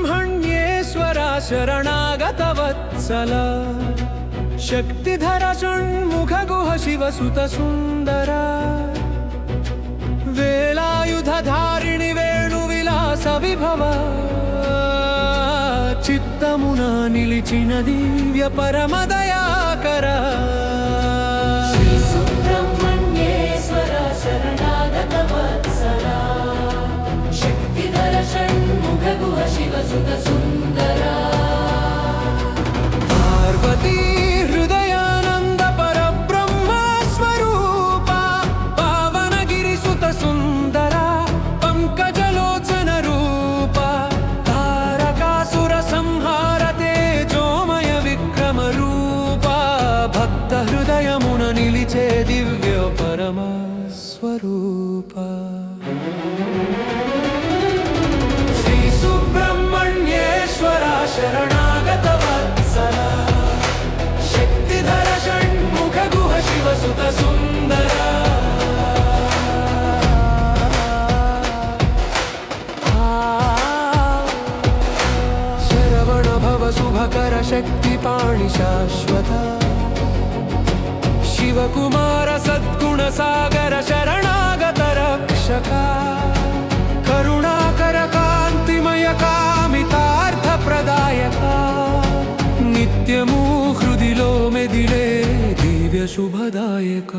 सुब्रह्मण्येश्वर शरणागत वत्सल शक्तिधर षण्मुख गुह शिवसुत सुंदर वेलायुधधारिणि वेणुविलास विभव चित्तमुन निलिचिन दिव्य परमदयाकर सुब्रह्मण्येश्वर शरणागत वत्सल शक्तिधर षण्मुख गुह शिवसुत सुंदर पार्वती हृदयानंद परब्रह्म स्वरूप पावनगिरिसुत सुंदर पंकजलोचन रूप तारकासुर संहार तेजोमय विक्रम रूप भक्त हृदयमुन निलिचे दिव्य परम स्वरूप श्री सुब्रह्मण्येश्वर शरणागत वत्सल शक्तिधर षण्मुख गुह शिवसुत सुंदर शरवण भव शुभकर शक्तिपाणि शाश्वत शिवकुमार सद्गुण सागर शरणागत रक्षक करुणाकर कान्तिमय कामितार्थ प्रदायक नित्यमु हृदिलो मेदिले दिव्य शुभदायक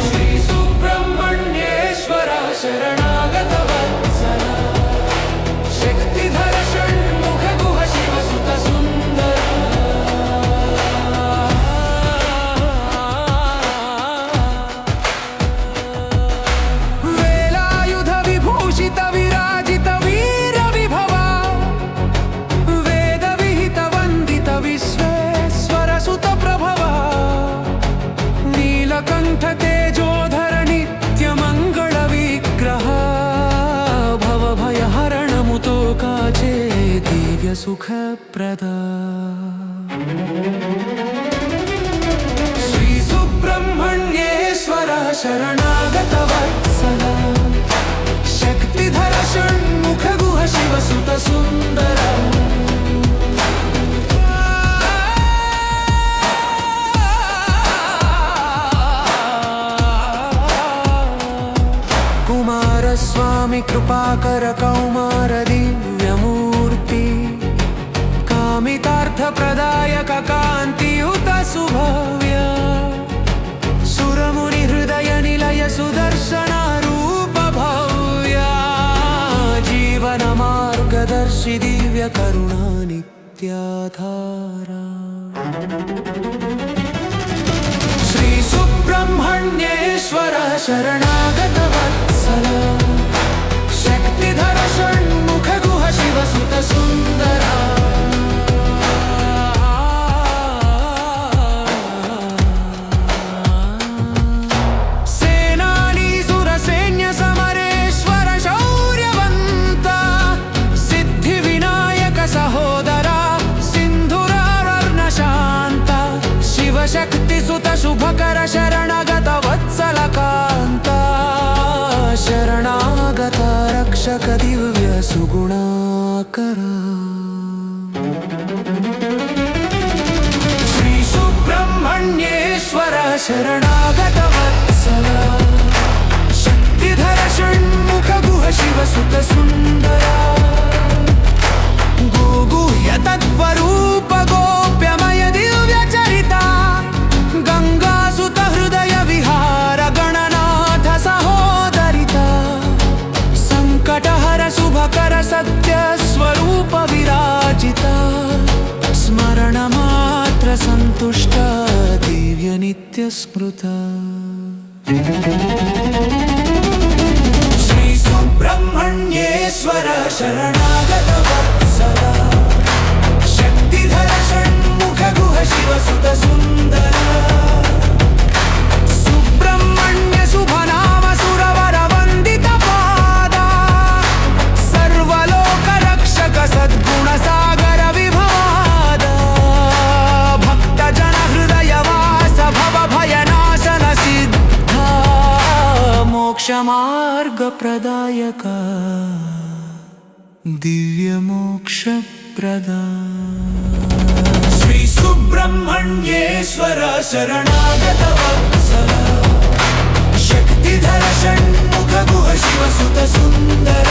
श्री सुब्रह्मण्येश्वर शरणागत वत्सल शक्तिधर षण्मुख गुह शिवसुत सुंदर वेलायुध विभूषित विराजित वीर विभव वेद विहित वंदित विश्वेश्वर सुत प्रभव नीलकंठ तेजोधर नित्य मंगल विग्रह भव भय हरण मुतो काचे दिव्य सुख प्रदा श्री सुब्रह्मण्येश्वर शरणागत वत्सल शक्तिधर षण्मुख गुह शिवसुत सुंदर कुमार स्वामी कृपाकर कौमार दिव्यमूर्ति कामितार्थ प्रदायक कांतियुत सुभव्य सुरमुनि हृदय निलय सुदर्शन रूप भव्य जीवन मार्गदर्शि दिव्य करुणा नित्याधारा श्री सुब्रह्मण्येश्वर शरणागत वत्सल शक्तिधर षण्मुख गुह शिवसुत सुंदर सेनानी सुरसैन्य समरेश्वर शौर्यवंत सिद्धि विनायक सहोदर सिंधुरावर्ण शांत शिवशक्ति सुत शुभकर शरणागत वत्सल कांत शरणागत रक्षक दिव्य सुगुणाकर श्री सुब्रह्मण्येश्वर शरणागत वत्सल शक्तिधर षण्मुख गुह शिवसुत सुंदर गोगुह्य तत्त्वरूप गोप्यमय दिव्य चरिता गंगासुत हृदय विहार गणनाथ सहोदरिता संकटहर शुभकर सत्य स्वरूप विराजिता स्मरण मात्र संतुष्ट दिव्य नित्य स्मृत श्री सुब्रह्मण्येश्वर शरणागत वत्सल शक्तिधर षण्मुख गुह शिवसुत सुंदर सुब्रह्मण्य शुभ नाम सुरवर वंदित पाद सर्वलोक रक्षक सद्गुण सागर विभाद भक्त जन हृदय वास भव भयनाशन सिद्ध मोक्ष मार्ग प्रदायका दिव्यमोक्षप्रदा श्री सुब्रह्मण्येश्वर शरणागत वत्सल शक्तिधर षण्मुख गुह शिव सुत सुंदर